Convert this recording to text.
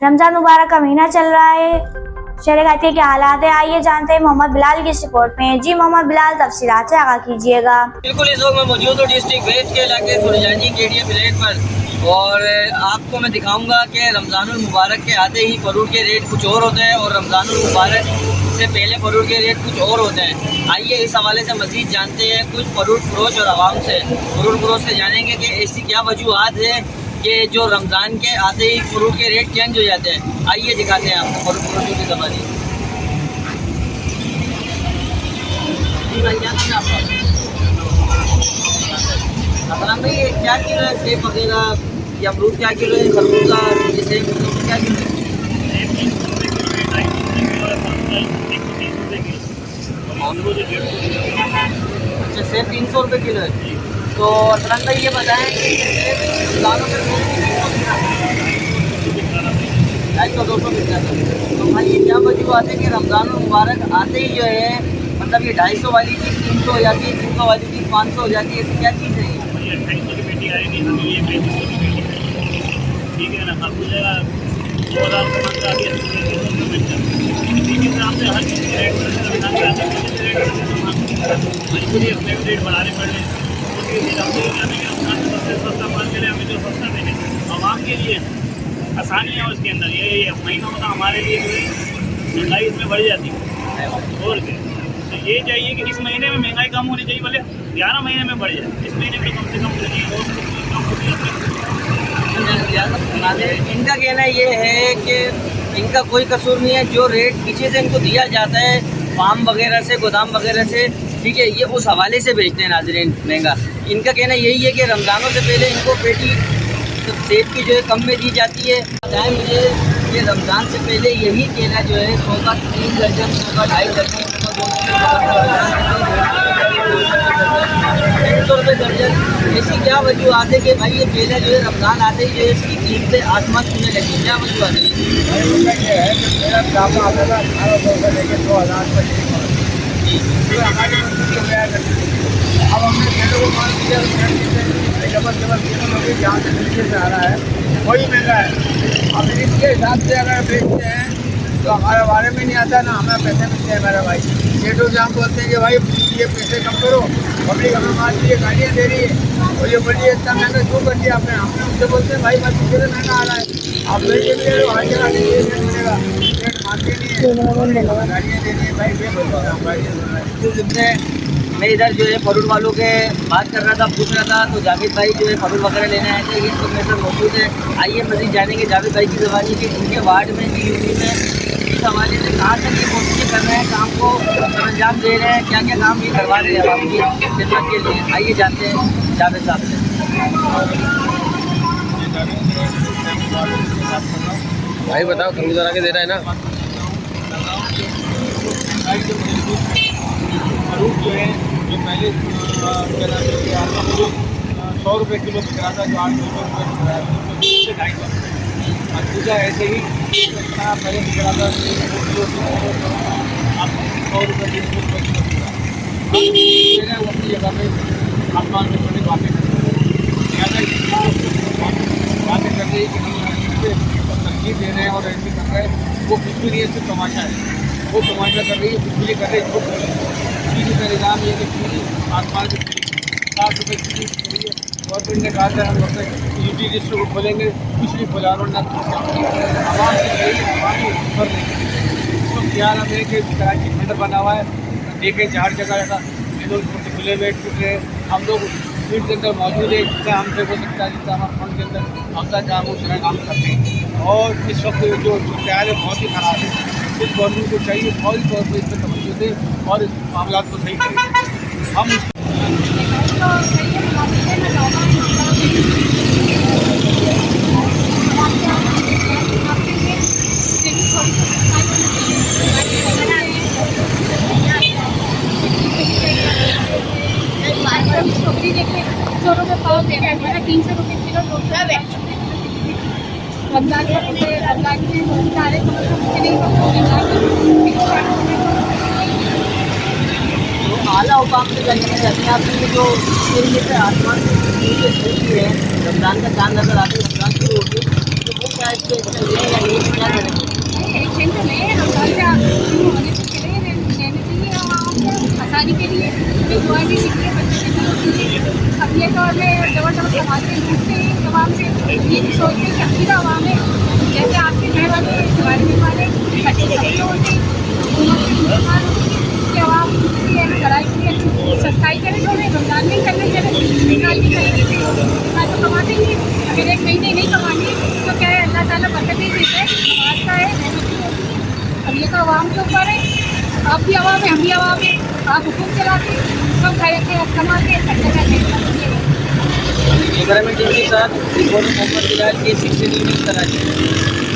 रमजान मुबारक का महीना चल रहा है, शहर खाती के हालात है। आइए जानते हैं मोहम्मद बिलाल की रिपोर्ट में। जी मोहम्मद बिलाल, तफसीलात से आगाह कीजिएगा। बिल्कुल, इस वक्त मैं मौजूद हूँ डिस्ट्रिक्ट वेस्ट के इलाके सुरजानी केडिया प्लेट पर और आपको मैं दिखाऊंगा कि रमज़ानुल मुबारक के आते ही फरूट के रेट कुछ और होते हैं और रमज़ानुल मुबारक से पहले फरूट के रेट कुछ और होते हैं। आइए इस हवाले से मज़ीद जानते हैं कुछ फरूट फरोश और आवाम से। फरूट फरोश से जानेंगे कि ऐसी क्या वजूहत है कि जो रमज़ान के आते ही फ्रूट के रेट चेंज हो जाते हैं। आइए दिखाते हैं आपको फ्रूट फरोशों की ज़बानी। असलम भाई, ये क्या किलो है सेब वगैरह या अमरूद? क्या किलो है खरबूजा? ये सेब क्या किलो है? अच्छा, सेब 300 रुपये किलो है। तो असलम भाई ये बताएं कि सेब रमज़ानों में 250 मिल जाता है। तो भाई ये क्या वजूहत है कि रमज़ान मुबारक आते ही जो है मतलब ये 250 वाली चीज़ 300 हो जाती है, 300 वाली चीज़ 500 हो जाती है? ऐसी क्या चीज़ है ये? 250 की पेटी आएगी, हमें ये 3500 की पेटी आएगी, ठीक है ना। खरबूजा 2000 से आ गया, इसी हिसाब से हर चीज़ के रेट मजबूरी अपने रेट बढ़ाने पड़ रहे हैं। उसके हिसाब से सबसे सस्ता माल के लिए हमें जो सस्ता मिले आवाम के लिए आसानी है उसके अंदर। ये महीना होता हमारे लिए जो है महंगाई इसमें बढ़ जाती है और क्या। तो ये चाहिए कि इस महीने में महंगाई कम होनी चाहिए, भले 11 महीने में बढ़ जाए, इस महीने में कम से कम होनी चाहिए और कम होती। इनका कहना ये है कि इनका कोई कसूर नहीं है, जो रेट पीछे से इनको दिया जाता है फार्म वगैरह से, गोदाम वगैरह से, ठीक है, ये उस हवाले से बेचते हैं नाज़रीन महंगा। इनका कहना यही है कि रमज़ानों से पहले इनको पेटी तो सेब की जो है कम में दी जाती है। बताएं मुझे कि रमज़ान से पहले यही केला जो है 100 का 3 दर्जन, 100 का 2.5 दर्जन, 150 रुपये दर्जन। ऐसी क्या वजूहत है कि भाई ये केला जो है रमज़ान आते ही जो है इसकी कीमतें आसमान छूने लगी? क्या वजूहत है? मेरा ड्रामा आता था 1800 से लेकर 2000 तक अब हमने खेलों को मान दिया डबल जहाँ से नीचे से आ रहा है वही महंगा है। अब इसके हिसाब से अगर बेचते हैं तो हमारे बारे में नहीं आता ना, हमें पैसे मिलते हैं मेरा भाई। सेठों से हम बोलते हैं कि भाई ये पैसे कम करो, पब्लिक हमें मान लीजिए गाड़ियाँ दे रही है और ये बोलिए इतना महंगा क्यों कर दिया आपने। हमने उनसे बोलते हैं भाई बस इससे महंगा आ रहा है, आप बेचे भी हर जगह नहीं मिलेगा, रेट मानते नहीं है, गाड़ियाँ दे रही है भाई। मैं इधर जो है फरूट वालों के बात कर रहा था, पूछ रहा था, तो जावेद भाई जो है फरूट वगैरह लेने आए थे, ये तो मेरे साथ मौजूद है। आइए मज़ीद जानेंगे जावेद भाई की ज़बानी कि इनके वार्ड में यूपी में इस हवाले से कहाँ तक ये कोशिशें कर रहे हैं, काम को अंजाम दे रहे हैं, क्या क्या काम ये करवा रहे हैं आपकी खिदमत के लिए। आइए जानते हैं जावेद साहब से। भाई बताओ, खरबूजा के दे रहा है ना। फरूट जो है जो पहले 100 रुपये किलो बिक रहा था, जो 800 रुपये बिक रहा है, 250 खरबूजा ऐसे ही पहले बिक रहा था 2 किलो अब 100 रुपये 300 रुपये किलो बिक रहा है। वो अपनी जगह पे आसमान में बड़ी बातें बातें कर रही है कि हम तरकीब दे रहे हैं और ऐसे कर रहे हैं। वो कुछ भी नहीं है, सिर्फ तमाशा है। वो तमाशा कर रही है, कुछ भी कर रही है। चीनी का निज़ाम ये कि चीनी आसमान से 60 रुपये चीनी करी है। गवर्नमेंट ने कहा था हम अपने यूटी डिस्ट्रिक्ट को खोलेंगे, कुछ नहीं खोला उन्होंने। आवाम से रही आवाम ऊपर नहीं। तो ख्याल हमें कि कराची खंड बना हुआ है, देखें हर जगह जगह ये लोग खुले में टूट रहे। हम लोग फील्ड के अंदर मौजूद है, जितना हमसे हो सकता है, जितना हम फंड के अंदर हमसा काम हो उतना काम करते हैं। और इस वक्त जो ख्याल है बहुत ही ख़राब है। इस गवर्नमेंट को चाहिए फौरी तौर पर इस पर तवज्जो दे और इस मामला को सही करें। हम सब्जी देखिए 100 रुपये पाव दे रहा है, 300 रुपये किलो, 200 रमजान सारे आला हुकाम से जानना चाहते हैं आपने कि जो तरीके से आसमान से है रमज़ान का चांद नजर आते रमज़ान शुरू होती है, तो वो क्या इसके एक्शन लें या नहीं, क्या करेंगे? एक्शन तो नहीं है, होने तो चले रहने चाहिए आवाम को आसानी के लिए। दुआ भी सीखिए बच्चे अब ये दौर में जबरदस्त समाजते लूटते हैं आवाम से, ये नहीं सोचते कि अच्छी तो आवाम है। जैसे आपके घर वाले बारे वाले अच्छे सभी होते हैं, कि आवाम की है लड़ाई की सस्ताई करे, थोड़े रमजान नहीं करने चले निकाल भी करेंगे ना तो कमाते ही। अगर एक महीने नहीं कमाएंगे तो क्या है, अल्लाह ताला बरकत ही देता है, समाज का है, मेहनत की होती है। अब ये तो आवाम के ऊपर है, आप भी आवाम है, हम भी आवाम है। आप हुकूम चलाते सब कमा के कैमरामैन टीम के साथ रिपोर्टर मोहम्मद बिलाल के 6 न्यूज़ कराची।